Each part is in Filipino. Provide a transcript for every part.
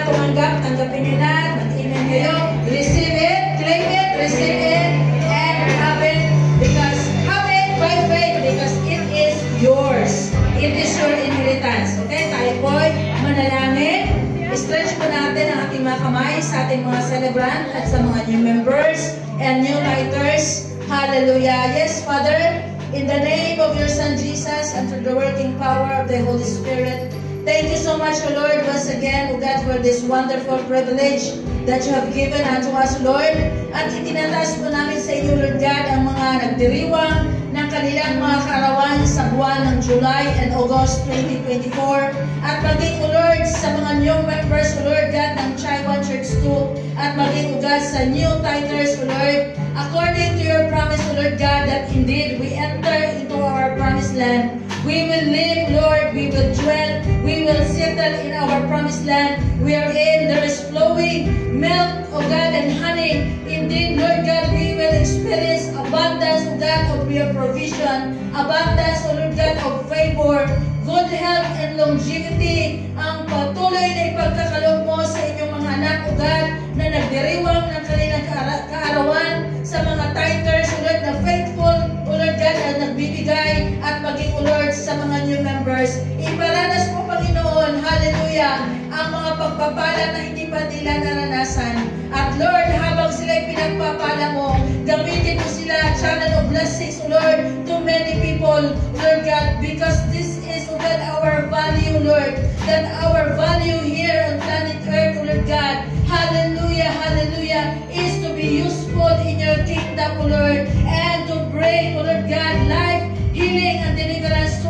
tumanggap, tanggapin nyo na, mag-amen kayo, receive it, claim it, receive it, and have it, because have it by faith, because it is yours. It is your inheritance. Okay, tayo po'y manalangin. Stretch po natin ang ating mga kamay sa ating mga celebrant at sa mga new members and new tithers. Hallelujah. Yes, Father, in the name of your Son Jesus and through the working power of the Holy Spirit, thank you so much, O Lord, once again, O God, for this wonderful privilege that you have given unto us, Lord. At itinataas po namin sa inyo, Lord God, ang mga nagdiriwang ng kanilang mga kaarawan sa buwan ng July and August 2024. At maging, O Lord, sa mga new members, O Lord God, ng Chaiwan Church 2, at maging, O God, sa new tithers, O Lord, according to your promise, O Lord God, that indeed we enter into our promised land. We will live, Lord, we will dwell, we will settle in our promised land. Wherein there is flowing milk, O God, and honey. Indeed, Lord God, we will experience abundance, O God, of your provision, abundance, O Lord God, of favor, good health and longevity. Ang patuloy na ipagkakaloob mo sa inyong mga anak, O God, na nagdiriwang ng kanilang kaarawan sa mga tithers, O Lord, na faithful, O Lord God, na nagbibigay, at maging, O Lord, sa mga new members. Iparanas mo, Panginoon, hallelujah, ang mga pagpapala na hindi pa nila naranasan. At Lord, habang sila'y pinagpapala mo, gamitin mo sila channel of blessings, O Lord, to many people, Lord God, because this is, O God, our value, Lord, that our value here on planet Earth, O Lord God, hallelujah, hallelujah, is to be useful in your kingdom, O Lord, and to bring, O Lord God, life, healing, and deliverance to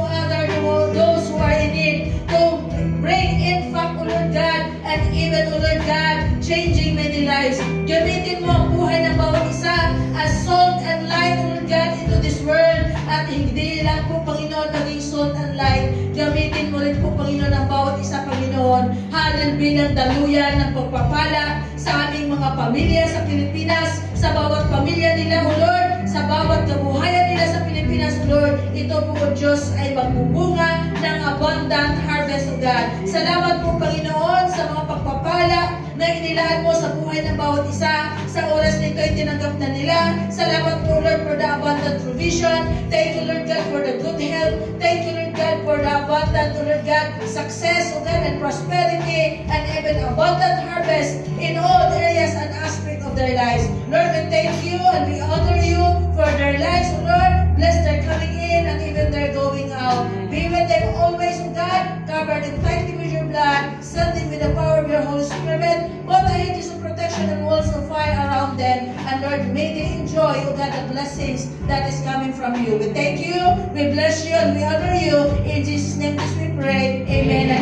those who are in need, to bring in fact, O Lord God, and even, O Lord God, changing many lives. Gamitin mo ang buhay ng bawat isa as salt and light, O Lord God, into this world. At hindi lang po, Panginoon, maging salt and light. Gamitin mo rin po, Panginoon, ang bawat isa, Panginoon, halin bilang daluyan ng pagpapala sa aming mga pamilya sa Pilipinas, sa bawat pamilya nila, O Lord, sa bawat kabuhayan nila sa Pilipinas, O Lord. Ito po, O Diyos, ay magbubunga ng abundant harvest, O God. Salamat po, Panginoon, sa mga pagpapala na inilaan mo sa buhay ng bawat isa. Sa oras na ito ay tinanggap na nila. Salamat po, Lord, for the abundant provision. Thank you, Lord God, for the good health. Thank you, Lord God, for the abundant, Lord God, success, O God, and prosperity, and even abundant harvest in all areas and aspects of their lives. Lord, we thank you and we honor you for their lives, O Lord. Bless their coming in and even their going out. Be with them always, O God. Cover them tightly with your blood. Send them with the power of your Holy Spirit. Put the hedges of protection and walls of fire around them. And Lord, may they enjoy, O God, the blessings that is coming from you. We thank you, we bless you, and we honor you. In Jesus' name we pray. Amen.